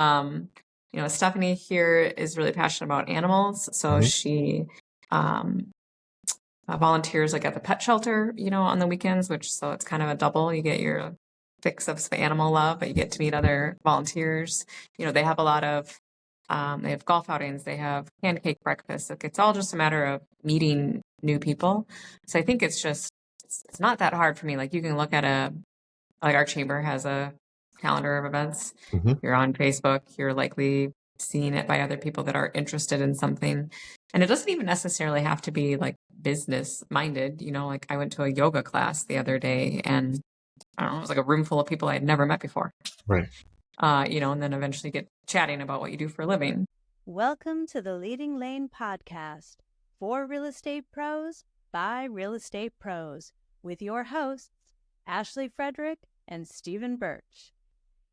Stephanie here is really passionate about animals. So she um, volunteers like at the pet shelter, on the weekends, so it's kind of a double. You get your fix of some animal love, but you get to meet other volunteers. They have a lot of, they have golf outings, they have pancake breakfast. Like, it's all just a matter of meeting new people. So I think it's not that hard for me. Like, you can look at like our chamber has a calendar of events. You're on Facebook, you're likely seeing it by other people that are interested in something. And it doesn't even necessarily have to be like business minded. Like I went to a yoga class the other day and I don't know, it was like a room full of people I had never met before. Right. And then eventually get chatting about what you do for a living. Welcome to the LeadingLane podcast for real estate pros by real estate pros with your hosts, Ashley Frederick and Stephen Birch.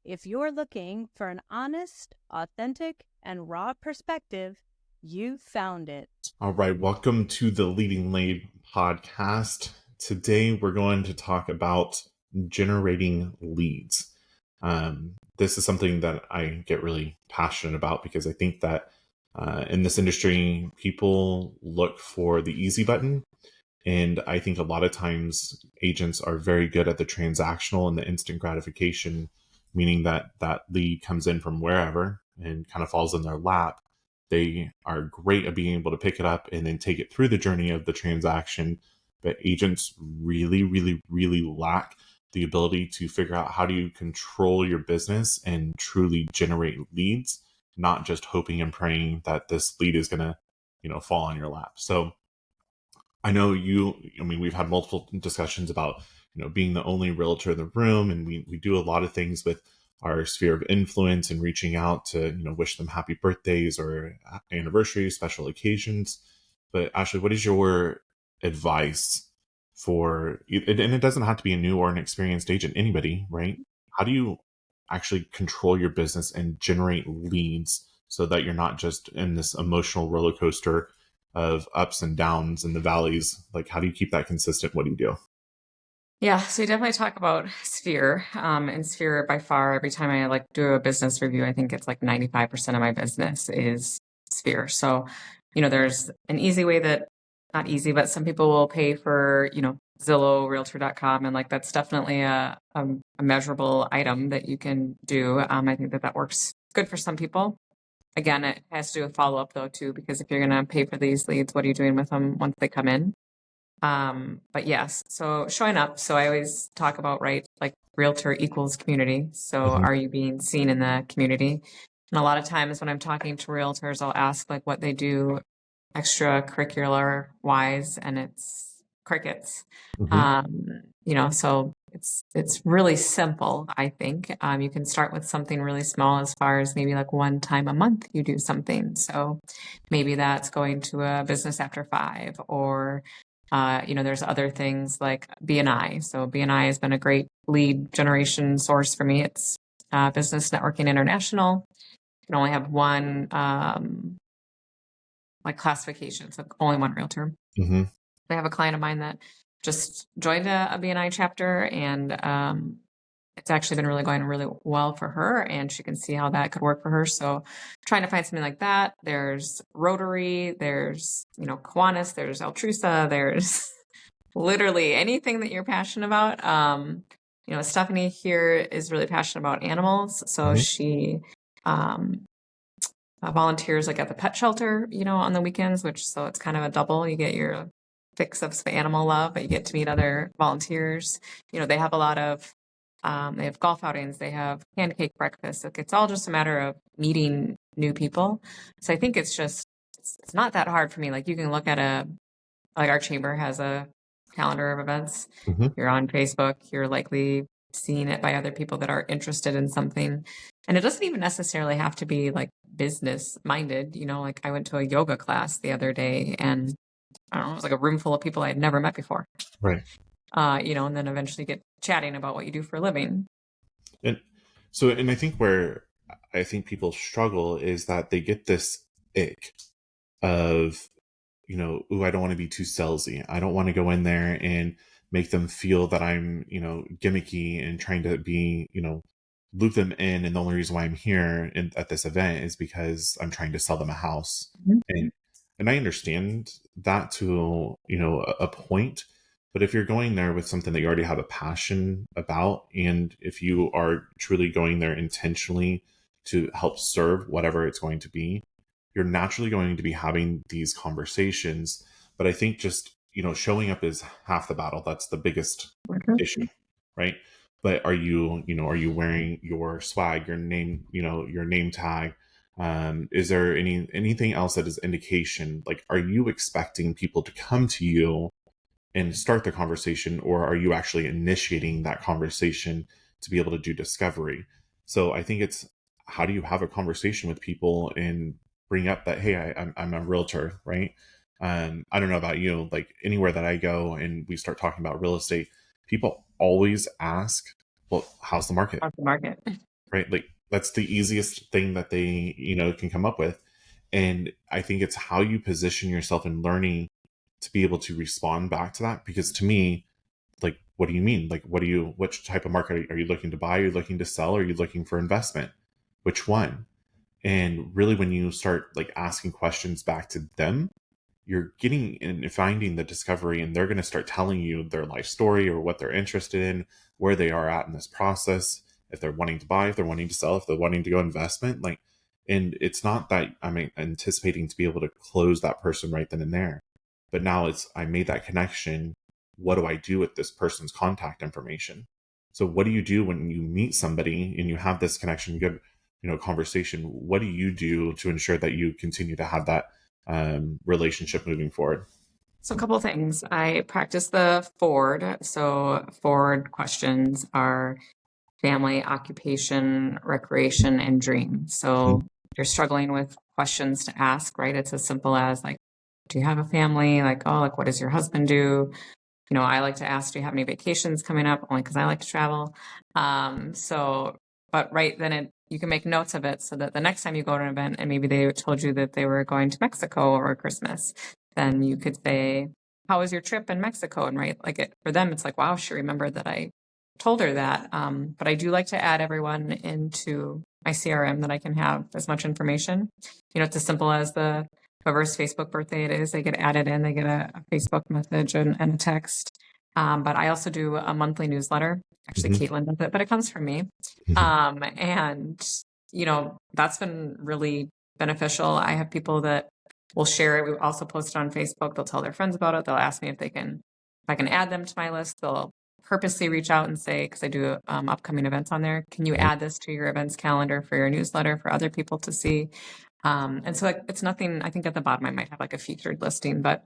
If you're looking for an honest, authentic, and raw perspective, you found it. All right. Welcome to the LeadingLane podcast. Today, we're going to talk about generating leads. This is something that I get really passionate about because I think that in this industry, people look for the easy button. And I think a lot of times agents are very good at the transactional and the instant gratification, meaning that that lead comes in from wherever and kind of falls in their lap. They are great at being able to pick it up and then take it through the journey of the transaction. But agents really, really, really lack the ability to figure out how do you control your business and truly generate leads, not just hoping and praying that this lead is going to, fall on your lap. So I know we've had multiple discussions about, being the only realtor in the room, and we do a lot of things with our sphere of influence and reaching out to, wish them happy birthdays or anniversaries, special occasions. But Ashley, what is your advice for, and it doesn't have to be a new or an experienced agent, anybody, right? How do you actually control your business and generate leads so that you're not just in this emotional roller coaster of ups and downs and the valleys? Like, how do you keep that consistent? What do you do? Yeah, so we definitely talk about Sphere. And Sphere, by far, every time I do a business review, I think it's like 95% of my business is Sphere. So, there's an easy way that, not easy, but some people will pay for, Zillow, Realtor.com, and that's definitely a measurable item that you can do. I think that works good for some people. Again, it has to do with follow-up though too, because if you're going to pay for these leads, what are you doing with them once they come in? But yes, so showing up. So I always talk about, right, like realtor equals community. So are you being seen in the community? And a lot of times when I'm talking to realtors, I'll ask like what they do extracurricular wise, and it's crickets. So it's really simple, I think. You can start with something really small as far as maybe like one time a month you do something. So maybe that's going to a business after 5, or there's other things like BNI. So BNI has been a great lead generation source for me. It's Business Networking International. You can only have one classification, so only one realtor. I have a client of mine that just joined a BNI chapter, and it's actually been going really well for her, and she can see how that could work for her. So trying to find something like that. There's Rotary, there's, Kiwanis, there's Altrusa, there's literally anything that you're passionate about. Stephanie here is really passionate about animals. So she volunteers like at the pet shelter, on the weekends, so it's kind of a double. You get your fix of some animal love, but you get to meet other volunteers. They have a lot of, they have golf outings, they have pancake breakfast. Like, it's all just a matter of meeting new people. So I think it's not that hard for me. Like, you can look at like our chamber has a calendar of events. You're on Facebook, you're likely seeing it by other people that are interested in something. And it doesn't even necessarily have to be like business minded. Like I went to a yoga class the other day, and I don't know, it was like a room full of people I had never met before. Right. And then eventually get chatting about what you do for a living. And I think where I think people struggle is that they get this ick of, ooh, I don't want to be too salesy. I don't want to go in there and make them feel that I'm, gimmicky and trying to be, loop them in. And the only reason why I'm here at this event is because I'm trying to sell them a house. Mhm. And I understand that to, a point. But if you're going there with something that you already have a passion about, and if you are truly going there intentionally to help serve whatever it's going to be, you're naturally going to be having these conversations. But I think just, showing up is half the battle. That's the biggest issue, right? But are you wearing your swag, your name, your name tag? Is there anything else that is indication? Like, are you expecting people to come to you and start the conversation, or are you actually initiating that conversation to be able to do discovery? So I think it's, how do you have a conversation with people and bring up that, hey, I'm a realtor, right? I don't know about you, like anywhere that I go and we start talking about real estate, people always ask, well, how's the market? Off the market. Right? Like, that's the easiest thing that they, can come up with. And I think it's how you position yourself in learning to be able to respond back to that. Because to me, like, what do you mean? Like, which type of market are you looking to buy? Are you looking to sell? Are you looking for investment? Which one? And really, when you start like asking questions back to them, you're getting and finding the discovery, and they're going to start telling you their life story or what they're interested in, where they are at in this process, if they're wanting to buy, if they're wanting to sell, if they're wanting to go investment. Like, and it's not that I'm anticipating to be able to close that person right then and there, but now it's, I made that connection. What do I do with this person's contact information? So what do you do when you meet somebody and you have this connection, good, conversation? What do you do to ensure that you continue to have that relationship moving forward? So a couple of things. I practice the Ford. So Ford questions are family, occupation, recreation, and dream. So you're struggling with questions to ask, right? It's as simple as like, do you have a family? Like, oh, like, what does your husband do? I like to ask, do you have any vacations coming up? Only because I like to travel. But right then you can make notes of it so that the next time you go to an event and maybe they told you that they were going to Mexico over Christmas, then you could say, how was your trip in Mexico? And right, like for them, it's like, wow, she remembered that I told her that. But I do like to add everyone into my CRM that I can have as much information. It's as simple as whoever's Facebook birthday it is, they get added in, they get a Facebook message and a text. But I also do a monthly newsletter. Actually, Caitlin does it, but it comes from me. And, that's been really beneficial. I have people that will share it. We also post it on Facebook. They'll tell their friends about it. They'll ask me if I can add them to my list. They'll purposely reach out and say, because I do upcoming events on there, can you add this to your events calendar for your newsletter for other people to see? And so it's nothing, I think at the bottom I might have like a featured listing, but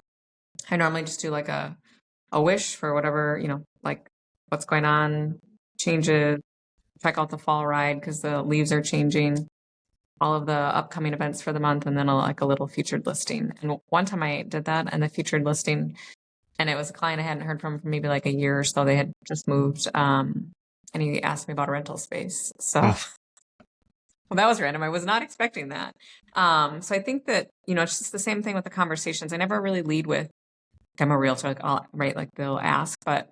I normally just do like a wish for whatever, like what's going on, changes, check out the fall ride because the leaves are changing, all of the upcoming events for the month, and then like a little featured listing. And one time I did that, and the featured listing, and it was a client I hadn't heard from for maybe like a year or so. They had just moved, and he asked me about a rental space. So well, that was random. I was not expecting that. So I think that, it's just the same thing with the conversations. I never really lead with, I'm a realtor, like, right, like they'll ask, but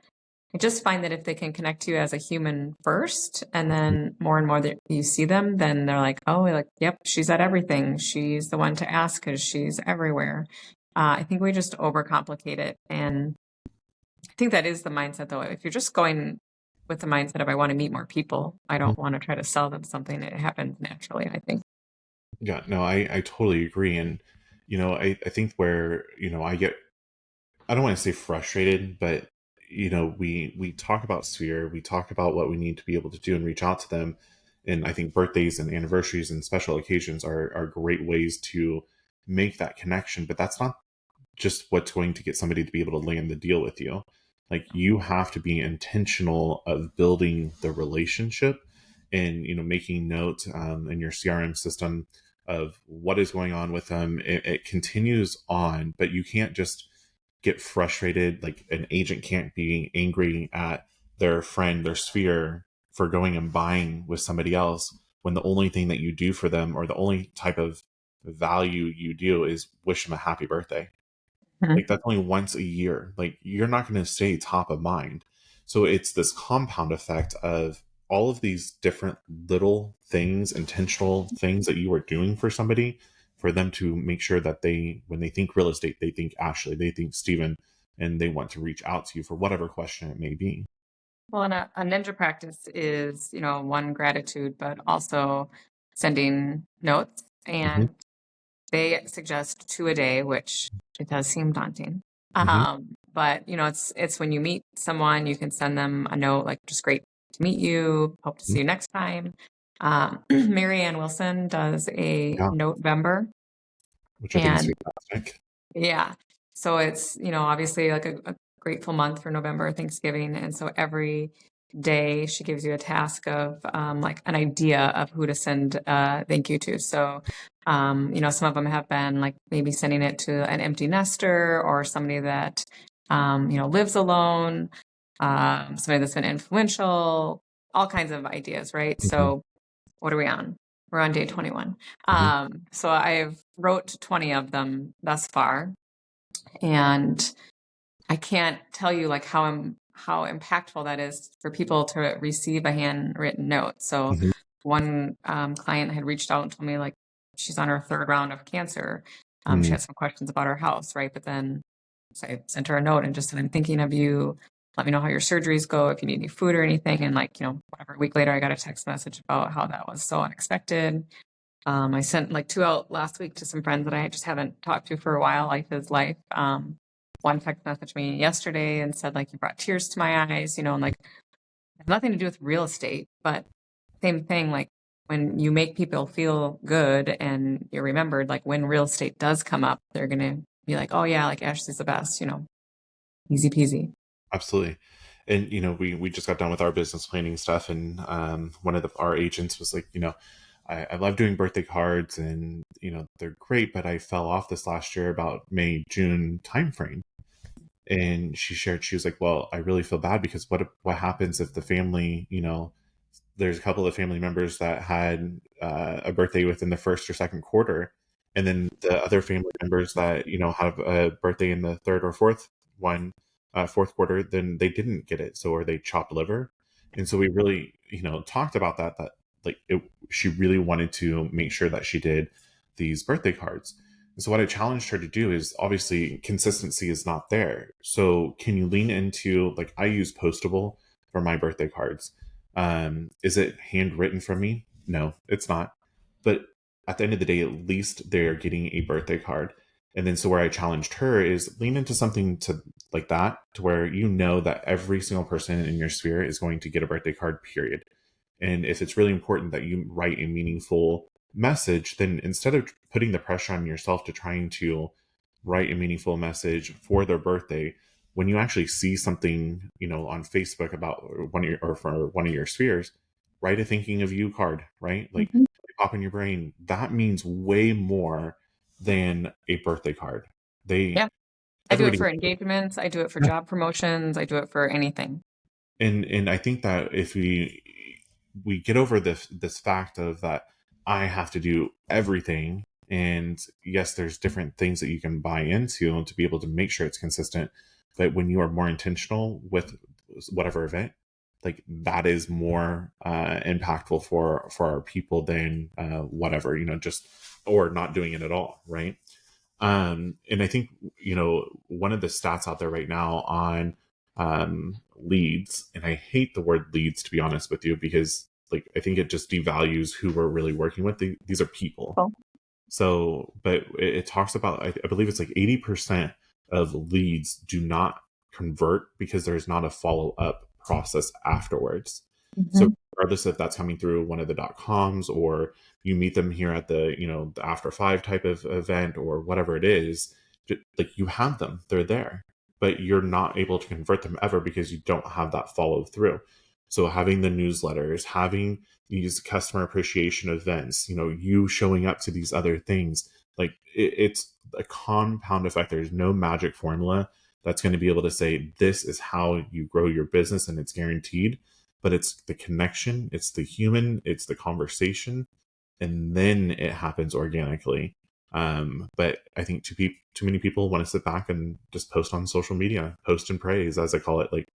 I just find that if they can connect to you as a human first, and then more and more that you see them, then they're like, oh, like, yep, she's at everything. She's the one to ask because she's everywhere. I think we just overcomplicate it. And I think that is the mindset, though. If you're just going with the mindset of, I want to meet more people, I don't want to try to sell them something. It happens naturally, I think. Yeah, no, I totally agree. And, I think where, I don't want to say frustrated, but, we talk about Sphere, we talk about what we need to be able to do and reach out to them. And I think birthdays and anniversaries and special occasions are great ways to make that connection. But that's not just what's going to get somebody to be able to land the deal with you. Like, you have to be intentional of building the relationship and, making note in your CRM system of what is going on with them. It continues on, but you can't just get frustrated. Like, an agent can't be angry at their friend, their Sphere, for going and buying with somebody else when the only thing that you do for them, or the only type of value you do, is wish them a happy birthday. Like, that's only once a year. Like, you're not going to stay top of mind. So it's this compound effect of, all of these different little things, intentional things that you are doing for somebody, for them to make sure that when they think real estate, they think Ashley, they think Steven, and they want to reach out to you for whatever question it may be. Well, and a ninja practice is, one, gratitude, but also sending notes. Hmm. And they suggest 2 a day, which it does seem daunting. Hmm. But it's when you meet someone, you can send them a note like, just great to meet you. Hope to see you next time. Mary Ann Wilson does a Yeah, November, which I think is and fantastic. yeah. So it's, obviously like a grateful month for November, Thanksgiving. And so every day she gives you a task of like an idea of who to send thank you to. So, some of them have been like maybe sending it to an empty nester or somebody that, lives alone, somebody that's been influential, all kinds of ideas, right? Hmm. So what are we on? We're on day 21. Hmm. So I've wrote 20 of them thus far. And I can't tell you like how impactful that is for people to receive a handwritten note. So Hmm. one client had reached out and told me like she's on her 3rd round of cancer. She Hmm. had some questions about her house, right? But then so I sent her a note and just said, I'm thinking of you. Let me know how your surgeries go, if you need any food or anything. And like, whatever, a week later, I got a text message about how that was so unexpected. I sent like 2 out last week to some friends that I just haven't talked to for a while. Life is life. One text messaged me yesterday and said like, you brought tears to my eyes, and like, it has nothing to do with real estate, but same thing. Like when you make people feel good and you're remembered, like when real estate does come up, they're going to be like, oh yeah, like Ashley's the best, easy peasy. Absolutely. And we just got done with our business planning stuff, and one of our agents was like, I love doing birthday cards, and they're great, but I fell off this last year about May June timeframe. And she was like, well, I really feel bad, because what happens if the family, there's a couple of family members that had a birthday within the first or second quarter, and then the other family members that have a birthday in the third or fourth quarter, then they didn't get it, so or they chopped liver. And so we really talked about that like she really wanted to make sure that she did these birthday cards. And so what I challenged her to do is, obviously consistency is not there, so can you lean into, like, I use Postable for my birthday cards. Is it handwritten from me? No, it's not. But at the end of the day, at least they're getting a birthday card. And then so where I challenged her is lean into something to like that, to where that every single person in your sphere is going to get a birthday card, period. And if it's really important that you write a meaningful message, then instead of putting the pressure on yourself to trying to write a meaningful message for their birthday, when you actually see something, on Facebook about for one of your spheres, write a thinking of you card, right? Like, Mhm. pop in your brain. That means way more than a birthday card. Yeah. I do it Everybody, for engagements. I do it for job promotions. I do it for anything. and I think that if we get over this fact of that I have to do everything, and yes, there's different things that you can buy into to be able to make sure it's consistent, but when you are more intentional with whatever event, like that is more impactful for our people than whatever, just or not doing it at all, right? And I think, one of the stats out there right now on leads, and I hate the word leads, to be honest with you, because like I think it just devalues who we're really working with. These are people. Cool. So, but it talks about, I believe it's like 80% of leads do not convert because there's not a follow up process afterwards. So, Mhm. regardless if that's coming through one of the .coms, or you meet them here at the, the after five type of event, or whatever it is, like you have them, they're there, but you're not able to convert them ever because you don't have that follow through. So, having the newsletters, having these customer appreciation events, you showing up to these other things, like it's a compound effect. There's no magic formula that's going to be able to say this is how you grow your business and it's guaranteed, but it's the connection, it's the human, it's the conversation, and then it happens organically. But I think too many people want to sit back and just post on social media, post and praise, as I call it. Like,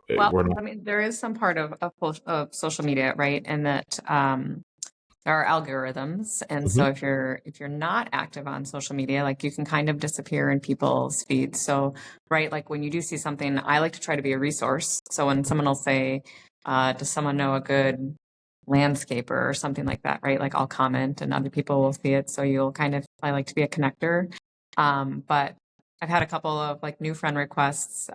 Well, We're not. I mean, there is some part of social media, right? And that there are algorithms. And Mhm. so if you're not active on social media, like you can kind of disappear in people's feeds. So, right, like when you do see something, I like to try to be a resource. So when someone will say, does someone know a good landscaper or something like that, right? Like I'll comment and other people will see it. So I like to be a connector. But I've had a couple of like new friend requests,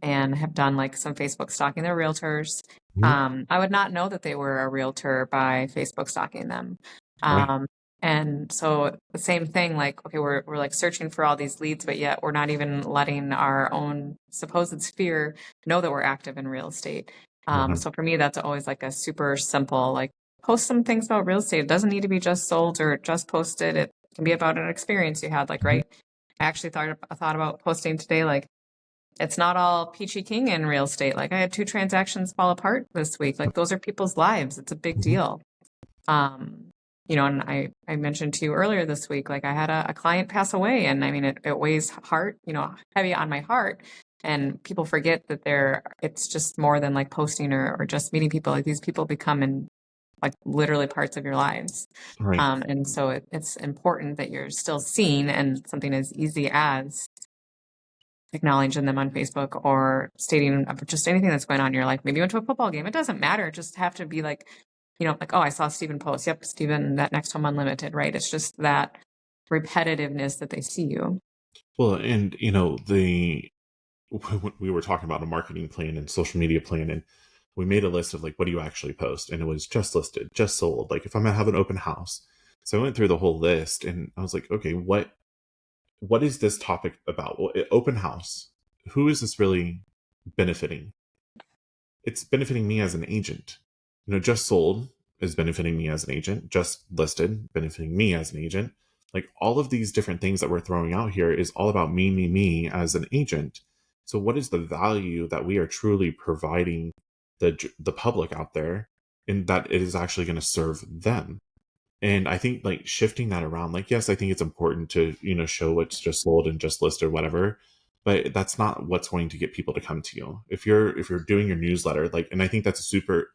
and have done like some Facebook stalking. They're realtors. Mhm. I would not know that they were a realtor by Facebook stalking them. Right. Um, and so the same thing, like, okay, we're like searching for all these leads, but yet we're not even letting our own supposed sphere know that we're active in real estate. Mhm. So for me, that's always like a super simple, like post some things about real estate. It doesn't need to be just sold or just posted. It can be about an experience you had, like, Mhm. right. I actually thought about posting today, like, it's not all peachy king in real estate. Like I had 2 transactions fall apart this week. Like those are people's lives. It's a big Mhm. deal. Um, and I mentioned to you earlier this week, like I had a client pass away, and I mean, it weighs heavy on my heart. And people forget that it's just more than like posting or just meeting people. Like these people become in like literally parts of your lives. Right. And so it's important that you're still seen, and something as easy as acknowledging them on Facebook or stating just anything that's going on in your life. Maybe you went to a football game. It doesn't matter. It just have to be like, like, oh, I saw Stephen post. Yep, Stephen, that next home unlimited, right? It's just that repetitiveness that they see you. Well, and the we were talking about a marketing plan and social media plan, and we made a list of like, what do you actually post? And it was just listed, just sold. Like if I'm gonna have an open house. So I went through the whole list and I was like, okay, what is this topic about? Well, open house. Who is this really benefiting? It's benefiting me as an agent. Just sold is benefiting me as an agent, just listed, benefiting me as an agent. Like all of these different things that we're throwing out here is all about me as an agent. So what is the value that we are truly providing the public out there, and that it is actually going to serve them? And I think like shifting that around, like, yes, I think it's important to, show what's just sold and just listed, whatever, but that's not what's going to get people to come to you. If you're doing your newsletter, like, and I think that's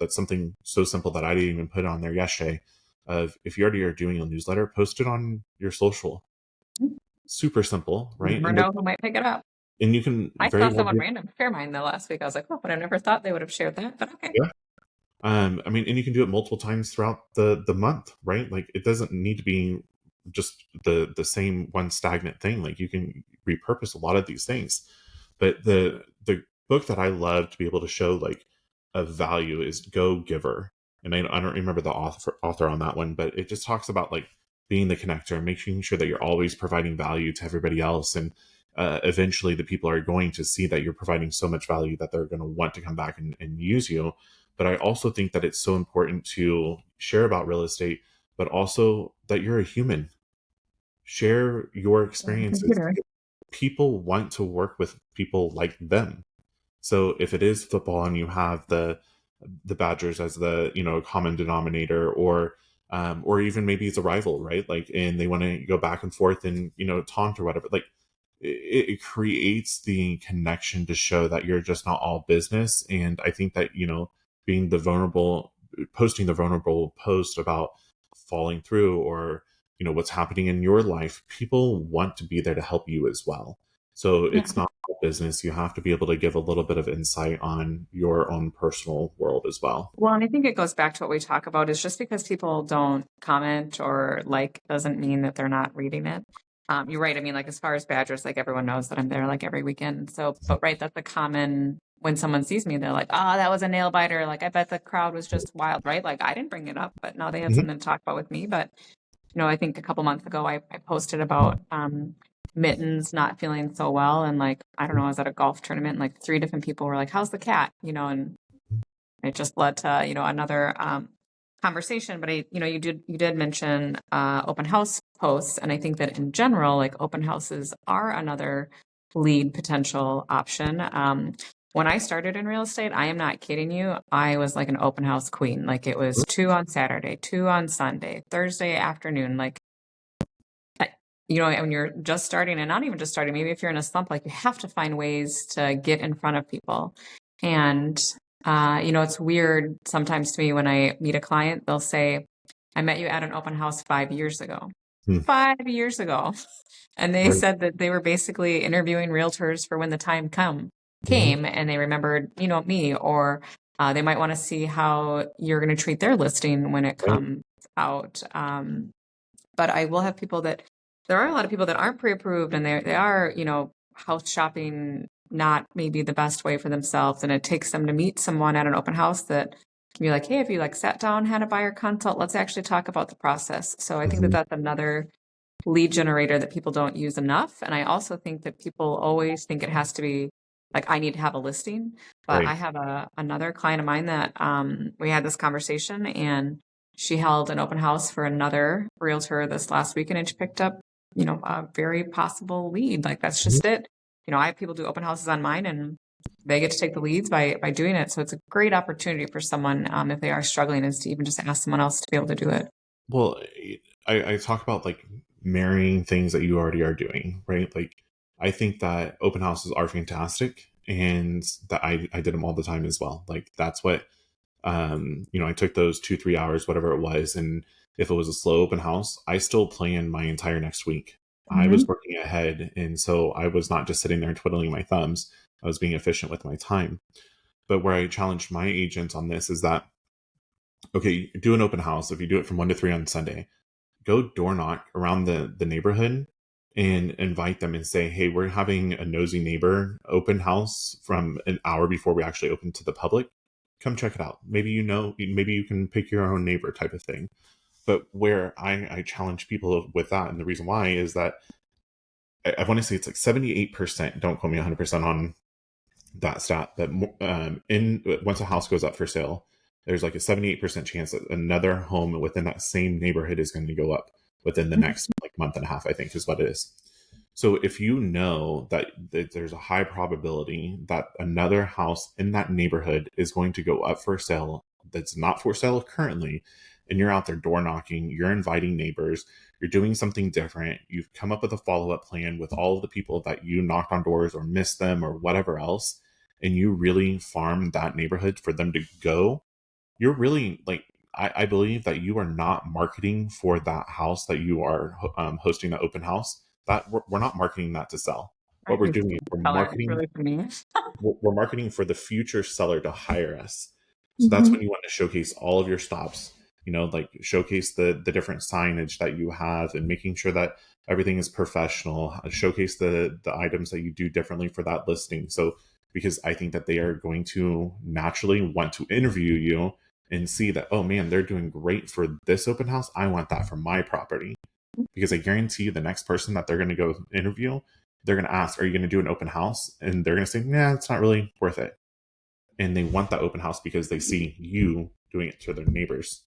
something so simple that I didn't even put on there yesterday. Of if you already are doing a newsletter, post it on your social. Super simple, You right? never know who might pick it up. And you can I very saw well someone do. random share mine the last week. I was like, oh, but I never thought they would have shared that. But okay. Yeah. I mean, and you can do it multiple times throughout the month, right? Like it doesn't need to be just the same one stagnant thing. Like you can repurpose a lot of these things. But the book that I love to be able to show like a value is Go Giver. And I don't remember the author on that one, but it just talks about like being the connector, making sure that you're always providing value to everybody else. And eventually the people are going to see that you're providing so much value that they're going to want to come back and use you. But I also think that it's so important to share about real estate, but also that you're a human. Share your experiences. Computer. People want to work with people like them. So if it is football and you have the Badgers as the common denominator, or even maybe it's a rival, right? Like, and they want to go back and forth and taunt or whatever. Like, it creates the connection to show that you're just not all business. And I think that being the vulnerable, posting the vulnerable post about falling through or what's happening in your life, people want to be there to help you as well. So Yeah. it's not business. You have to be able to give a little bit of insight on your own personal world as well. Well, and I think it goes back to what we talk about is just because people don't comment or like doesn't mean that they're not reading it. You're right. I mean, like as far as Badgers, like everyone knows that I'm there like every weekend. So, but right, that's a common when someone sees me, they're like, oh, that was a nail biter. Like I bet the crowd was just wild, right? Like I didn't bring it up, but now they have Mhm. something to talk about with me. But I think a couple months ago I posted about Mittens not feeling so well. And like, I don't know, I was at a golf tournament and like 3 different people were like, how's the cat? And it just led to, another conversation. But you did mention open house posts. And I think that in general, like open houses are another lead potential option. When I started in real estate, I am not kidding you. I was like an open house queen. Like it was 2 on Saturday, 2 on Sunday, Thursday afternoon. Like, when you're just starting and not even just starting, maybe if you're in a slump, like you have to find ways to get in front of people. And, it's weird sometimes to me when I meet a client, they'll say, I met you at an open house 5 years ago. Hmm. 5 years ago. And they Right. said that they were basically interviewing realtors for when the time came and they remembered, me, or they might want to see how you're going to treat their listing when it Right. comes out. But I will have there are a lot of people that aren't pre-approved and they are, house shopping not maybe the best way for themselves. And it takes them to meet someone at an open house that can be like, hey, if you sat down, had a buyer consult, let's actually talk about the process. So I think that that's another lead generator that people don't use enough. And I also think that people always think it has to be I need to have a listing. But Right. I have another client of mine that we had this conversation, and she held an open house for another realtor this last weekend, and she picked up, a very possible lead. That's just it. I have people do open houses on mine, and they get to take the leads by doing it. So it's a great opportunity for someone, if they are struggling, is to even just ask someone else to be able to do it. Well, I talk about marrying things that you already are doing, right? I think that open houses are fantastic, and that I did them all the time as well. That's what, I took those 2-3 hours, whatever it was. And if it was a slow open house, I still planned my entire next week. I was working ahead. And so I was not just sitting there twiddling my thumbs. I was being efficient with my time. But where I challenged my agent on this is that, okay, do an open house. If you do it from 1 to 3 on Sunday, go door knock around the neighborhood and invite them and say, hey, we're having a nosy neighbor open house from an hour before we actually open to the public. Come check it out. Maybe you can pick your own neighbor type of thing. But where I challenge people with that, and the reason why is that I want to say it's 78%, don't quote me 100% on that stat, that once a house goes up for sale, there's a 78% chance that another home within that same neighborhood is going to go up within the next month and a half, I think is what it is. So if you know that there's a high probability that another house in that neighborhood is going to go up for sale that's not for sale currently, and you're out there door knocking, you're inviting neighbors, you're doing something different, you've come up with a follow-up plan with all of the people that you knocked on doors or missed them or whatever else, and you really farm that neighborhood for them to go, you're really I believe that you are not marketing for that house that you are hosting the open house. That we're not marketing that to sell. What we're doing is we're marketing for the future seller to hire us. So that's when you want to showcase all of your stops, showcase the different signage that you have and making sure that everything is professional, showcase the items that you do differently for that listing. So because I think that they are going to naturally want to interview you and see that, oh man, they're doing great for this open house. I want that for my property. Because I guarantee you the next person that they're going to go interview, they're going to ask, are you going to do an open house? And they're going to say, nah, it's not really worth it. And they want that open house because they see you doing it to their neighbors.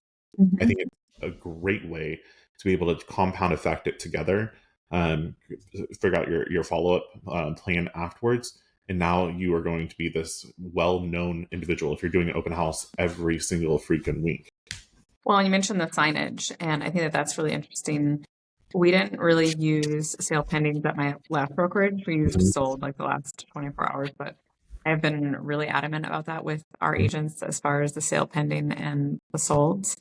I think it's a great way to be able to compound effect it together, figure out your follow-up plan afterwards. And now you are going to be this well-known individual if you're doing an open house every single freaking week. Well, you mentioned the signage, and I think that that's really interesting. We didn't really use sale pendings at my last brokerage. We used sold the last 24 hours, but I've been really adamant about that with our agents as far as the sale pending and the solds.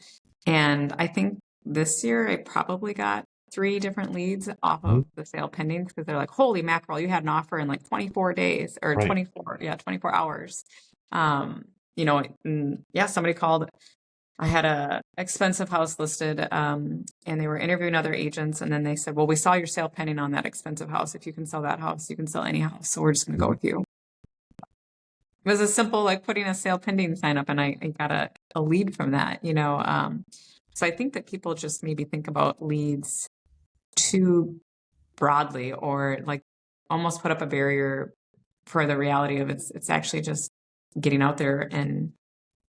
And I think this year I probably got 3 different leads off of the sale pending because they're like, holy mackerel, you had an offer in 24 days or Right. 24 hours. Somebody called. I had a expensive house listed, and they were interviewing other agents. And then they said, well, we saw your sale pending on that expensive house. If you can sell that house, you can sell any house. So we're just going to go with you. It was as simple putting a sale pending sign up, and I got a lead from that, So I think that people just maybe think about leads too broadly, or almost put up a barrier for the reality of it's actually just getting out there and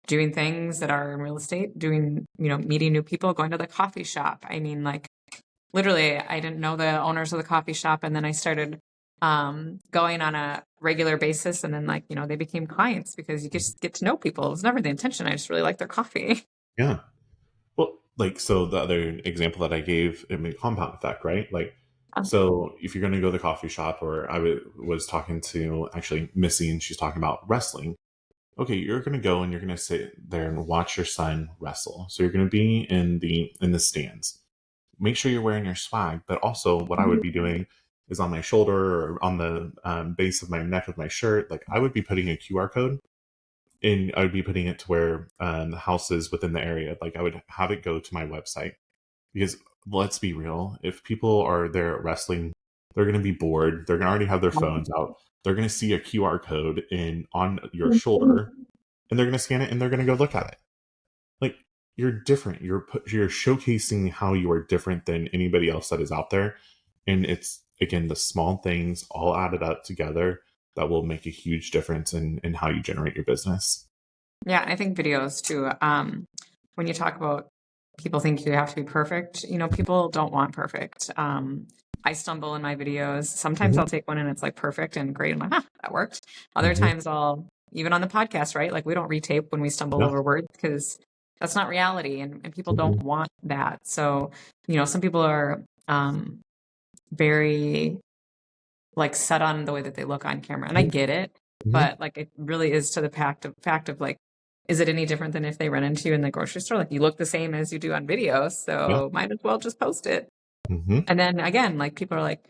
doing things that are in real estate, meeting new people, going to the coffee shop. I mean, literally, I didn't know the owners of the coffee shop. And then I started going on a regular basis. And then they became clients because you just get to know people. It was never the intention. I just really like their coffee. Yeah. Well, so the other example that I gave, compound effect, right? So if you're going to go to the coffee shop, or I was talking to actually Missy, and she's talking about wrestling. okay, you're going to go and you're going to sit there and watch your son wrestle. So you're going to be in the stands. Make sure you're wearing your swag, but also what I would be doing is on my shoulder or on the base of my neck of my shirt. Like I would be putting a QR code, and I would be putting it to where the house is within the area. Like I would have it go to my website, because let's be real, if people are there at wrestling, they're going to be bored. They're going to already have their phones out. They're going to see a QR code on your shoulder, and they're going to scan it and they're going to go look at it. Like, you're different. You're showcasing how you are different than anybody else that is out there, and it's again the small things all added up together that will make a huge difference in how you generate your business. Yeah, I think videos too. When you talk about people think you have to be perfect, people don't want perfect. I stumble in my videos. Sometimes I'll take one and it's like perfect and great. I'm like, that worked. Other times even on the podcast, right? Like we don't retape when we stumble over words because that's not reality, and people don't want that. So, some people are very like set on the way that they look on camera, and I get it, but like it really is to the fact of like, is it any different than if they run into you in the grocery store? Like you look the same as you do on videos, so might as well just post it. And then again, like people are like,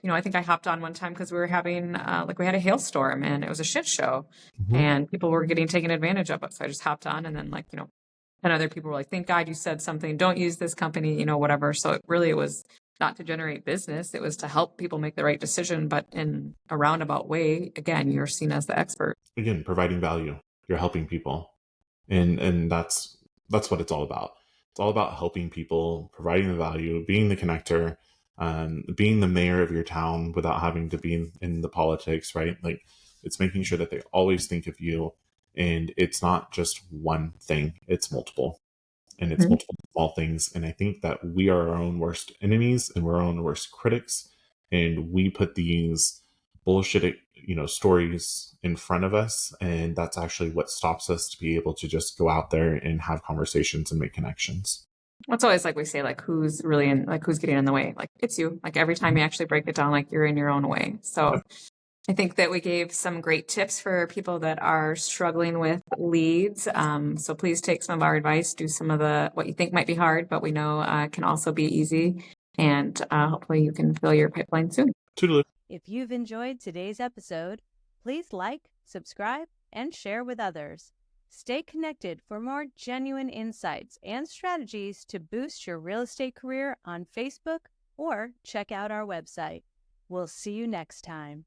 I think I hopped on one time because we were having we had a hailstorm and it was a shit show, and people were getting taken advantage of it. So I just hopped on, and then 10 other people were like, "Thank God you said something. Don't use this company, whatever." So it really was not to generate business. It was to help people make the right decision, but in a roundabout way. Again, you're seen as the expert. Again, providing value. You're helping people, and that's what it's all about. It's all about helping people, providing the value, being the connector, being the mayor of your town without having to be in the politics, right? Like it's making sure that they always think of you, and it's not just one thing; it's multiple. And it's multiple small things. And I think that we are our own worst enemies and we're our own worst critics. And we put these bullshit, stories in front of us. And that's actually what stops us to be able to just go out there and have conversations and make connections. It's always like we say, like, who's really who's getting in the way? Like, it's you. Like, every time you actually break it down, like, you're in your own way. So I think that we gave some great tips for people that are struggling with leads. So please take some of our advice, do some of what you think might be hard, but we know can also be easy. And hopefully you can fill your pipeline soon. Toodaloo. If you've enjoyed today's episode, please like, subscribe, and share with others. Stay connected for more genuine insights and strategies to boost your real estate career on Facebook, or check out our website. We'll see you next time.